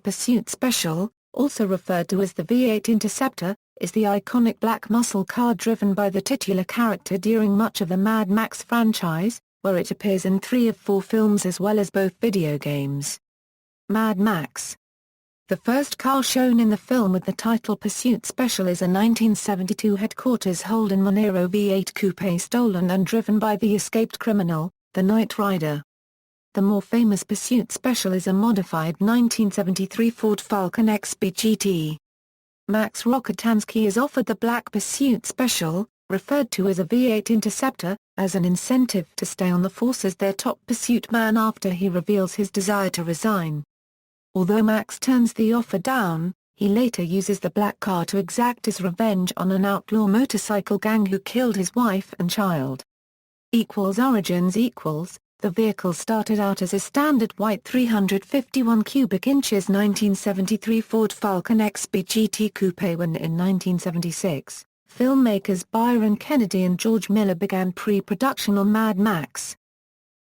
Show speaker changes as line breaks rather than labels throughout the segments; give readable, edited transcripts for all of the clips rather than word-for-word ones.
Pursuit Special, also referred to as the V8 Interceptor, is the iconic black muscle car driven by the titular character during much of the Mad Max franchise, where it appears in 3 of 4 films as well as both video games. Mad Max. The first car shown in the film with the title Pursuit Special is a 1972 headquarters Holden Monero V8 coupe stolen and driven by the escaped criminal, the Knight Rider. The more famous Pursuit Special is a modified 1973 Ford Falcon XB GT. Max Rokitansky is offered the Black Pursuit Special, referred to as a V8 Interceptor, as an incentive to stay on the force as their top pursuit man after he reveals his desire to resign. Although Max turns the offer down, he later uses the black car to exact his revenge on an outlaw motorcycle gang who killed his wife and child. Origins. The vehicle started out as a standard white 351 cubic inches 1973 Ford Falcon XB GT coupe when in 1976, filmmakers Byron Kennedy and George Miller began pre-production on Mad Max.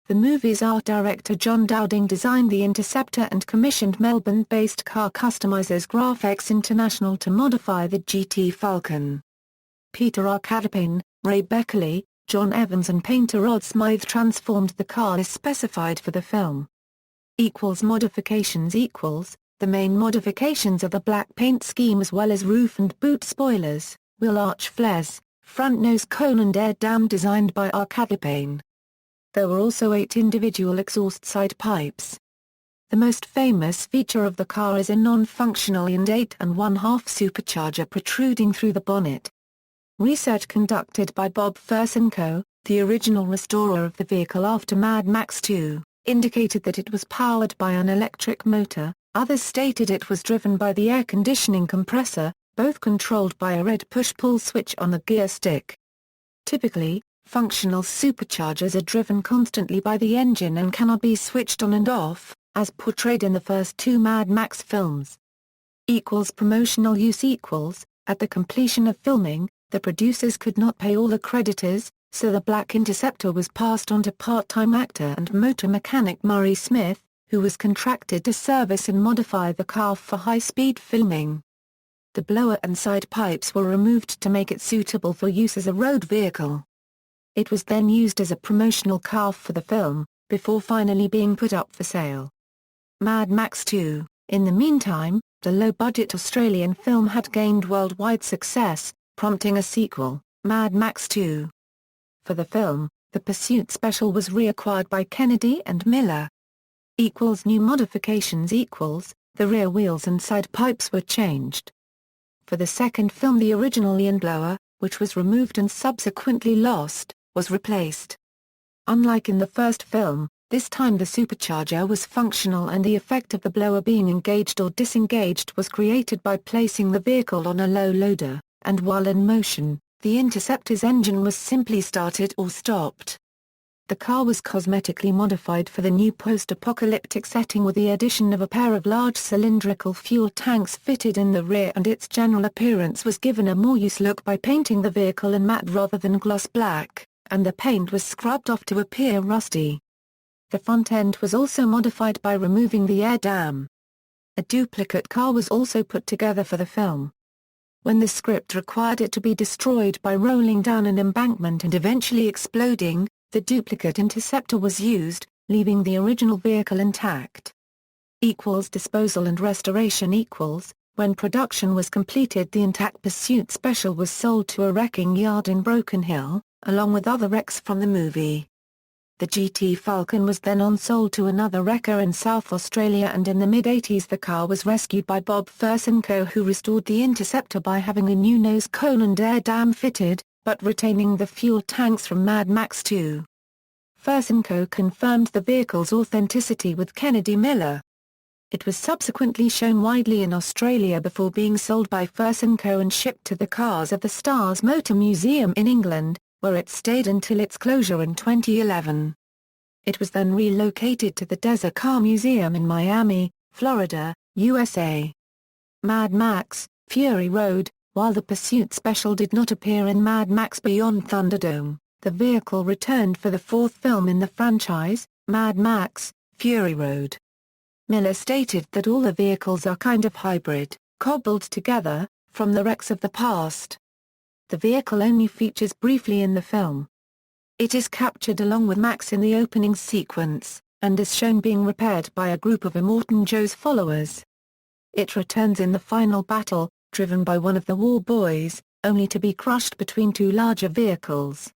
The movie's art director John Dowding designed the Interceptor and commissioned Melbourne-based car customizers Graphics International to modify the GT Falcon. Peter Arcadipane, Ray Beckley, John Evans and painter Rod Smythe transformed the car as specified for the film. Modifications. The main modifications are the black paint scheme as well as roof and boot spoilers, wheel arch flares, front nose cone and air dam designed by Arcadipane. There were also 8 individual exhaust side pipes. The most famous feature of the car is a non-functional and 8 1/2 supercharger protruding through the bonnet. Research conducted by Bob Fursenko, the original restorer of the vehicle after Mad Max 2, indicated that it was powered by an electric motor, others stated it was driven by the air conditioning compressor, both controlled by a red push-pull switch on the gear stick. Typically, functional superchargers are driven constantly by the engine and cannot be switched on and off, as portrayed in the first 2 Mad Max films. Promotional use. At the completion of filming, the producers could not pay all the creditors, so the Black Interceptor was passed on to part-time actor and motor mechanic Murray Smith, who was contracted to service and modify the car for high-speed filming. The blower and side pipes were removed to make it suitable for use as a road vehicle. It was then used as a promotional car for the film, before finally being put up for sale. Mad Max 2. In the meantime, the low-budget Australian film had gained worldwide success, prompting a sequel, Mad Max 2. For the film, the Pursuit Special was reacquired by Kennedy and Miller. New modifications. The rear wheels and side pipes were changed. For the second film the original Ian blower, which was removed and subsequently lost, was replaced. Unlike in the first film, this time the supercharger was functional and the effect of the blower being engaged or disengaged was created by placing the vehicle on a low loader, and while in motion, the Interceptor's engine was simply started or stopped. The car was cosmetically modified for the new post-apocalyptic setting with the addition of a pair of large cylindrical fuel tanks fitted in the rear, and its general appearance was given a more used look by painting the vehicle in matte rather than gloss black, and the paint was scrubbed off to appear rusty. The front end was also modified by removing the air dam. A duplicate car was also put together for the film. When the script required it to be destroyed by rolling down an embankment and eventually exploding, the duplicate Interceptor was used, leaving the original vehicle intact. Disposal and restoration. When production was completed the intact Pursuit Special was sold to a wrecking yard in Broken Hill, along with other wrecks from the movie. The GT Falcon was then on-sold to another wrecker in South Australia, and in the mid-80s the car was rescued by Bob Fursenko, who restored the Interceptor by having a new nose cone and air dam fitted, but retaining the fuel tanks from Mad Max 2. Fursenko confirmed the vehicle's authenticity with Kennedy Miller. It was subsequently shown widely in Australia before being sold by Fursenko and shipped to the Cars of the Stars Motor Museum in England, where it stayed until its closure in 2011. It was then relocated to the Desert Car Museum in Miami, Florida, USA. Mad Max, Fury Road. While the Pursuit Special did not appear in Mad Max Beyond Thunderdome, the vehicle returned for the 4th film in the franchise, Mad Max, Fury Road. Miller stated that all the vehicles are kind of hybrid, cobbled together, from the wrecks of the past. The vehicle only features briefly in the film. It is captured along with Max in the opening sequence, and is shown being repaired by a group of Immortan Joe's followers. It returns in the final battle, driven by one of the War Boys, only to be crushed between two larger vehicles.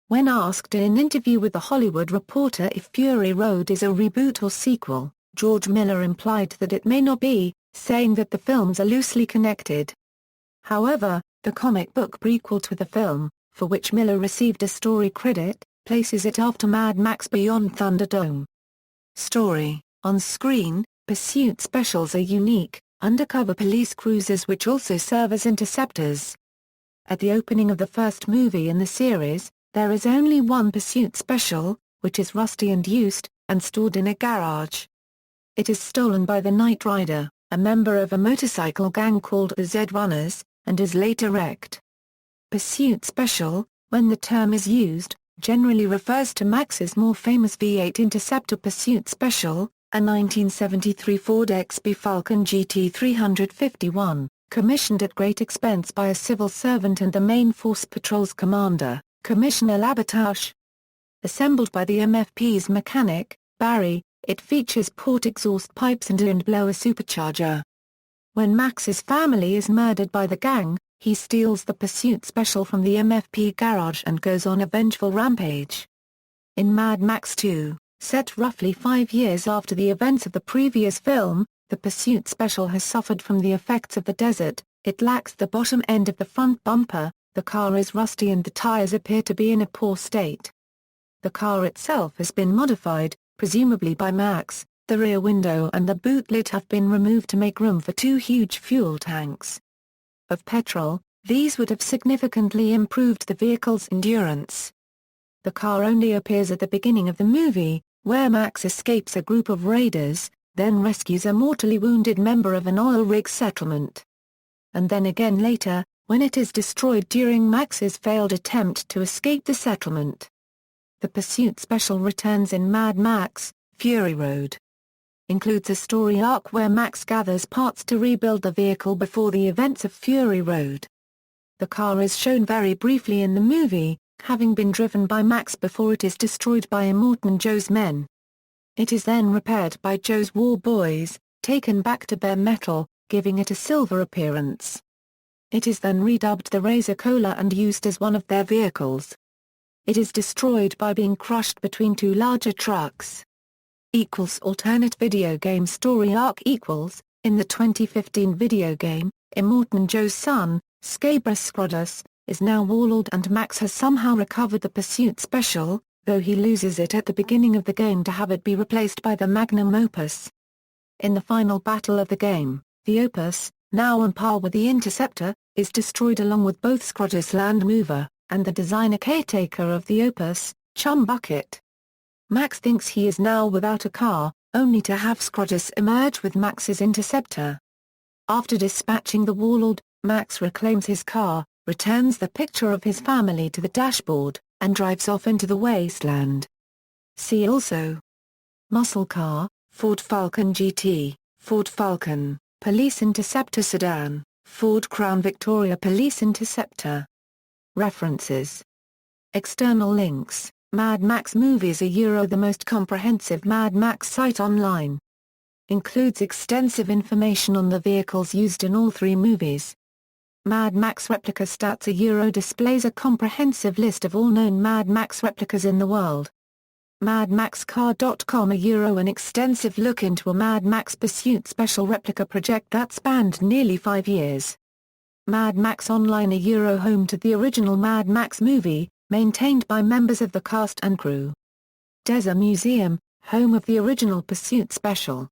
When asked in an interview with The Hollywood Reporter if Fury Road is a reboot or sequel, George Miller implied that it may not be, saying that the films are loosely connected. However, the comic book prequel to the film, for which Miller received a story credit, places it after Mad Max Beyond Thunderdome. Story: on screen, pursuit specials are unique, undercover police cruisers which also serve as interceptors. At the opening of the first movie in the series, there is only one pursuit special, which is rusty and used, and stored in a garage. It is stolen by the Knight Rider, a member of a motorcycle gang called the Z-Runners, and is later wrecked. Pursuit special, when the term is used, generally refers to Max's more famous V8 Interceptor Pursuit Special, a 1973 Ford XB Falcon GT 351, commissioned at great expense by a civil servant and the Main Force Patrol's commander, Commissioner Labertache. Assembled by the MFP's mechanic, Barry, it features port exhaust pipes and a blower supercharger. When Max's family is murdered by the gang, he steals the pursuit special from the MFP garage and goes on a vengeful rampage. In Mad Max 2, set roughly 5 years after the events of the previous film, the pursuit special has suffered from the effects of the desert. It lacks the bottom end of the front bumper, the car is rusty and the tires appear to be in a poor state. The car itself has been modified, presumably by Max. The rear window and the boot lid have been removed to make room for 2 huge fuel tanks of petrol. These would have significantly improved the vehicle's endurance. The car only appears at the beginning of the movie, where Max escapes a group of raiders, then rescues a mortally wounded member of an oil rig settlement. And then again later, when it is destroyed during Max's failed attempt to escape the settlement. The pursuit special returns in Mad Max, Fury Road. Includes a story arc where Max gathers parts to rebuild the vehicle before the events of Fury Road. The car is shown very briefly in the movie, having been driven by Max before it is destroyed by Immortan Joe's men. It is then repaired by Joe's War Boys, taken back to bare metal, giving it a silver appearance. It is then redubbed the Razor Cola and used as one of their vehicles. It is destroyed by being crushed between 2 larger trucks. Alternate video game story arc in the 2015 video game, Immortan Joe's son, Scabra Scrodus, is now warlord and Max has somehow recovered the pursuit special, though he loses it at the beginning of the game to have it be replaced by the Magnum Opus. In the final battle of the game, the Opus, now on par with the Interceptor, is destroyed along with both Scrodus' Land Mover, and the designer caretaker of the Opus, Chum Bucket. Max thinks he is now without a car, only to have Scrodus emerge with Max's Interceptor. After dispatching the warlord, Max reclaims his car, returns the picture of his family to the dashboard, and drives off into the wasteland. See also: Muscle Car, Ford Falcon GT, Ford Falcon, Police Interceptor Sedan, Ford Crown Victoria Police Interceptor. References. External links: Mad Max Movies are the most comprehensive Mad Max site online. Includes extensive information on the vehicles used in all 3 movies. Mad Max Replica Stats displays a comprehensive list of all known Mad Max replicas in the world. MadMaxCar.com an extensive look into a Mad Max Pursuit Special replica project that spanned nearly 5 years. Mad Max Online home to the original Mad Max movie, maintained by members of the cast and crew. Desert Museum, home of the original Pursuit Special.